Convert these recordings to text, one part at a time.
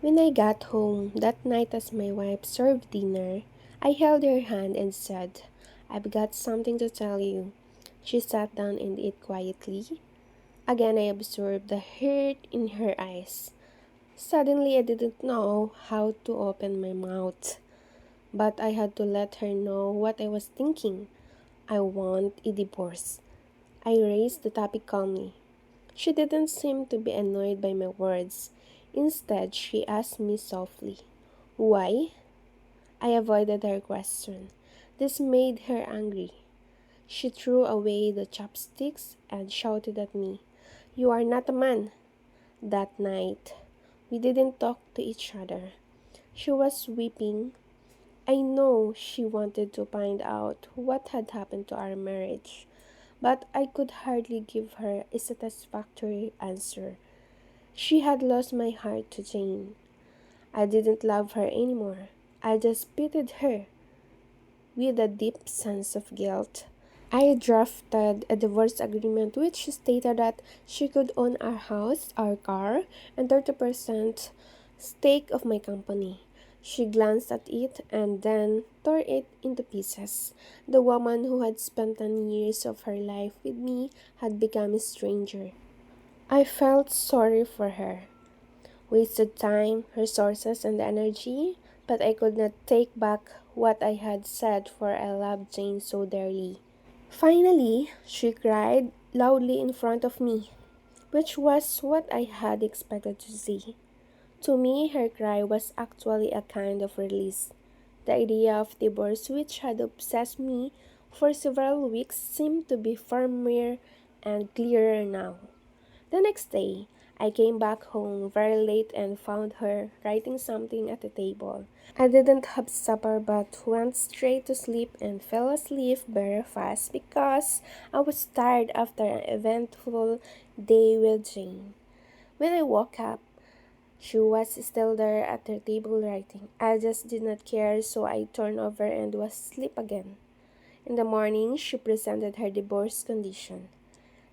When I got home that night as my wife served dinner, I held her hand and said, "I've got something to tell you." She sat down and ate quietly. Again, I observed the hurt in her eyes. Suddenly, I didn't know how to open my mouth, but I had to let her know what I was thinking. "I want a divorce." I raised the topic calmly. She didn't seem to be annoyed by my words. Instead, she asked me softly, "Why?" I avoided her question. This made her angry. She threw away the chopsticks and shouted at me, "You are not a man." That night, we didn't talk to each other. She was weeping. I know she wanted to find out what had happened to our marriage, but I could hardly give her a satisfactory answer. She had lost my heart to Jane. I didn't love her anymore. I just pitied her. With a deep sense of guilt, I drafted a divorce agreement which stated that she could own our house, our car, and 30% stake of my company. She glanced at it and then tore it into pieces. The woman who had spent 10 years of her life with me had become a stranger. I felt sorry for her. Wasted time, resources, and energy, but I could not take back what I had said, for I loved Jane so dearly. Finally, she cried loudly in front of me, which was what I had expected to see. To me, her cry was actually a kind of release. The idea of divorce, which had obsessed me for several weeks, seemed to be firmer and clearer now. The next day, I came back home very late and found her writing something at the table. I didn't have supper but went straight to sleep and fell asleep very fast because I was tired after an eventful day with Jane. When I woke up, she was still there at her table writing. I just did not care, so I turned over and was asleep again. In the morning, she presented her divorce condition.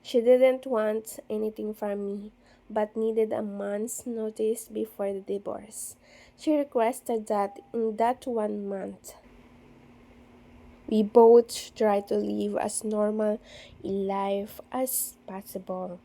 She didn't want anything from me, but needed a month's notice before the divorce. She requested that in that 1 month, we both try to live as normal a life as possible.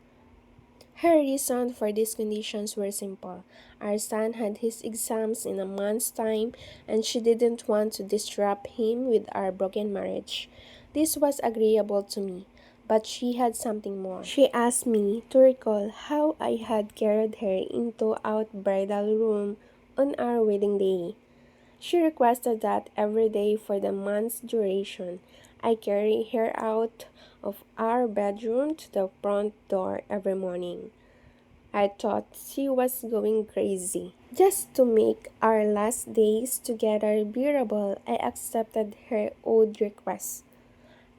Her reason for these conditions were simple. Our son had his exams in a month's time, and she didn't want to disrupt him with our broken marriage. This was agreeable to me, but she had something more. She asked me to recall how I had carried her into our bridal room on our wedding day. She requested that every day for the month's duration, I carry her out of our bedroom to the front door every morning. I thought she was going crazy. Just to make our last days together bearable, I accepted her odd request.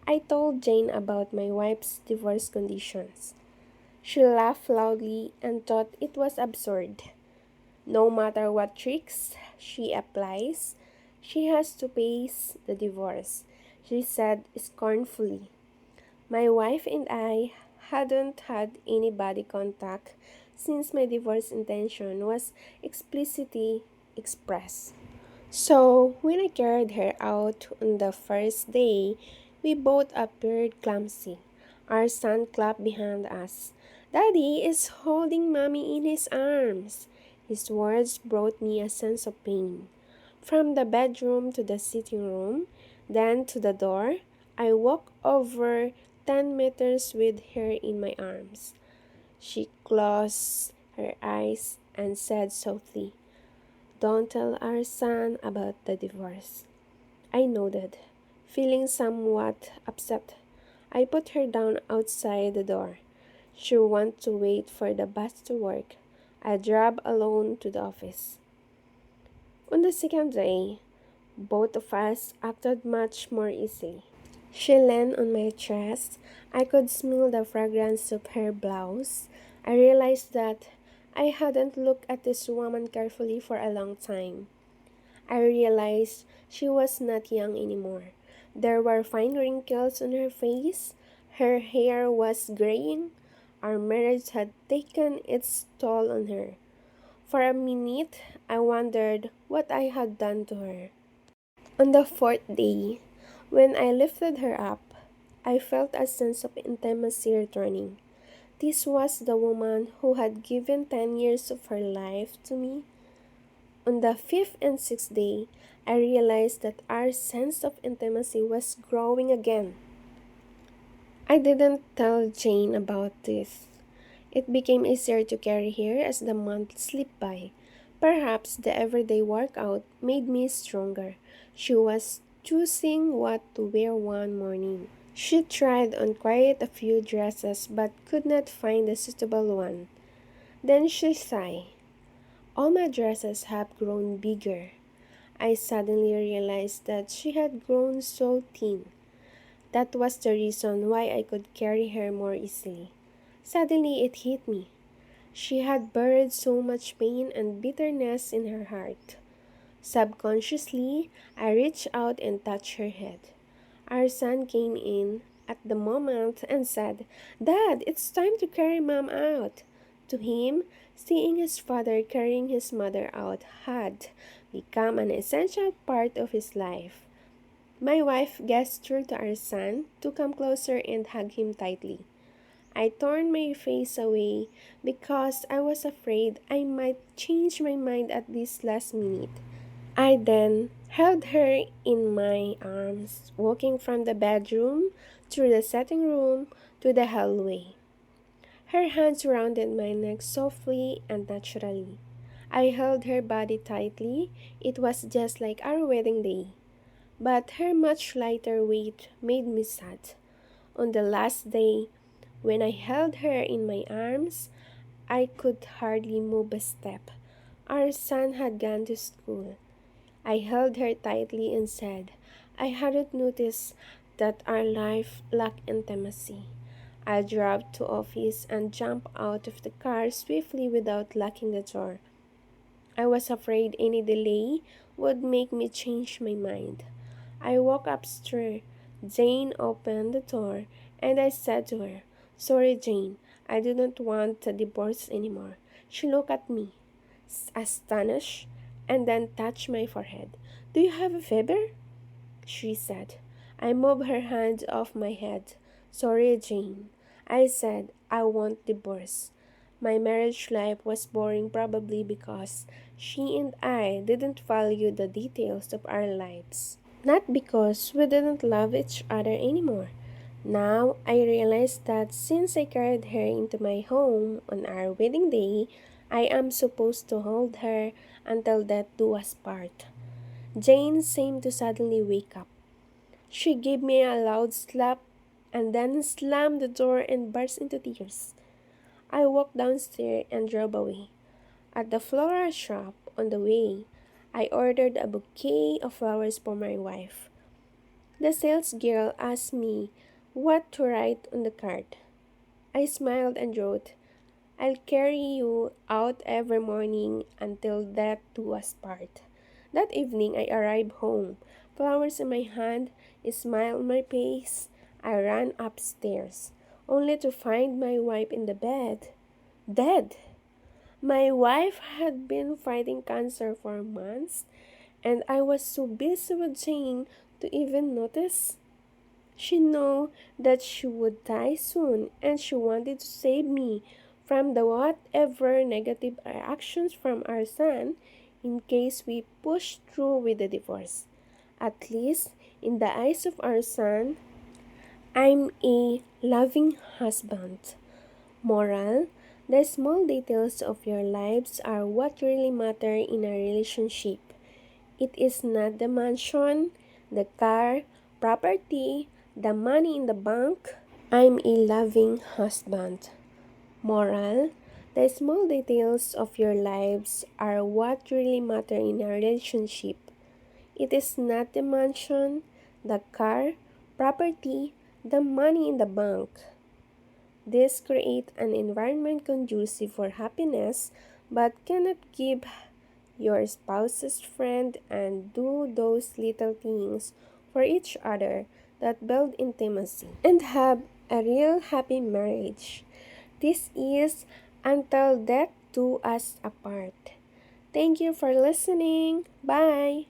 I told Jane about my wife's divorce conditions. She laughed loudly and thought it was absurd. No matter what tricks she applies, she has to face the divorce, she said scornfully. My wife and I hadn't had any body contact since my divorce intention was explicitly expressed. So, when I carried her out on the first day, we both appeared clumsy. Our son clapped behind us. "Daddy is holding Mommy in his arms." His words brought me a sense of pain. From the bedroom to the sitting room, then to the door, I walked over 10 meters with her in my arms. She closed her eyes and said softly, "Don't tell our son about the divorce." I nodded, feeling somewhat upset. I put her down outside the door. She wanted to wait for the bus to work. I drove alone to the office. On the second day, both of us acted much more easily. She leaned on my chest. I could smell the fragrance of her blouse. I realized that I hadn't looked at this woman carefully for a long time. I realized she was not young anymore. There were fine wrinkles on her face. Her hair was graying. Our marriage had taken its toll on her. For a minute, I wondered what I had done to her. On the fourth day, when I lifted her up, I felt a sense of intimacy returning. This was the woman who had given 10 years of her life to me. On the fifth and sixth day, I realized that our sense of intimacy was growing again. I didn't tell Jane about this. It became easier to carry her as the months slipped by. Perhaps the everyday workout made me stronger. She was choosing what to wear one morning. She tried on quite a few dresses but could not find a suitable one. Then she sighed. All my dresses have grown bigger. I suddenly realized that she had grown so thin. That was the reason why I could carry her more easily. Suddenly it hit me. She had buried so much pain and bitterness in her heart. Subconsciously, I reached out and touched her head. Our son came in at the moment and said, "Dad, it's time to carry Mom out." To him, seeing his father carrying his mother out had become an essential part of his life. My wife gestured to our son to come closer and hug him tightly. I turned my face away because I was afraid I might change my mind at this last minute. I then held her in my arms, walking from the bedroom through the sitting room to the hallway. Her hands surrounded my neck softly and naturally. I held her body tightly. It was just like our wedding day. But her much lighter weight made me sad. On the last day, when I held her in my arms, I could hardly move a step. Our son had gone to school. I held her tightly and said, "I hadn't noticed that our life lacked intimacy." I drove to office and jumped out of the car swiftly without locking the door. I was afraid any delay would make me change my mind. I walked upstairs. Jane opened the door, and I said to her, "Sorry, Jane, I do not want a divorce anymore." She looked at me, astonished, and then touched my forehead. "Do you have a fever?" she said. I moved her hand off my head. "Sorry, Jane." I said, "I won't divorce." My marriage life was boring probably because she and I didn't value the details of our lives. Not because we didn't love each other anymore. Now I realize that since I carried her into my home on our wedding day, I am supposed to hold her until death do us part. Jane seemed to suddenly wake up. She gave me a loud slap and then slammed the door and burst into tears. I walked downstairs and drove away. At the floral shop on the way, I ordered a bouquet of flowers for my wife. The sales girl asked me what to write on the card. I smiled and wrote, "I'll carry you out every morning until death do us part." That evening I arrived home, flowers in my hand, a smile on my face. I ran upstairs, only to find my wife in the bed, dead. My wife had been fighting cancer for months, and I was so busy with Jane to even notice. She knew that she would die soon, and she wanted to save me from the whatever negative reactions from our son in case we pushed through with the divorce. At least, in the eyes of our son, I'm a loving husband. Moral: the small details of your lives are what really matter in a relationship. It is not the mansion, the car, property, the money in the bank. I'm a loving husband. Moral: the small details of your lives are what really matter in a relationship. It is not the mansion, the car, property, the money in the bank. This create an environment conducive for happiness but cannot give your spouse's friend and do those little things for each other that build intimacy and have a real happy marriage. This is until death do us apart. Thank you for listening. Bye.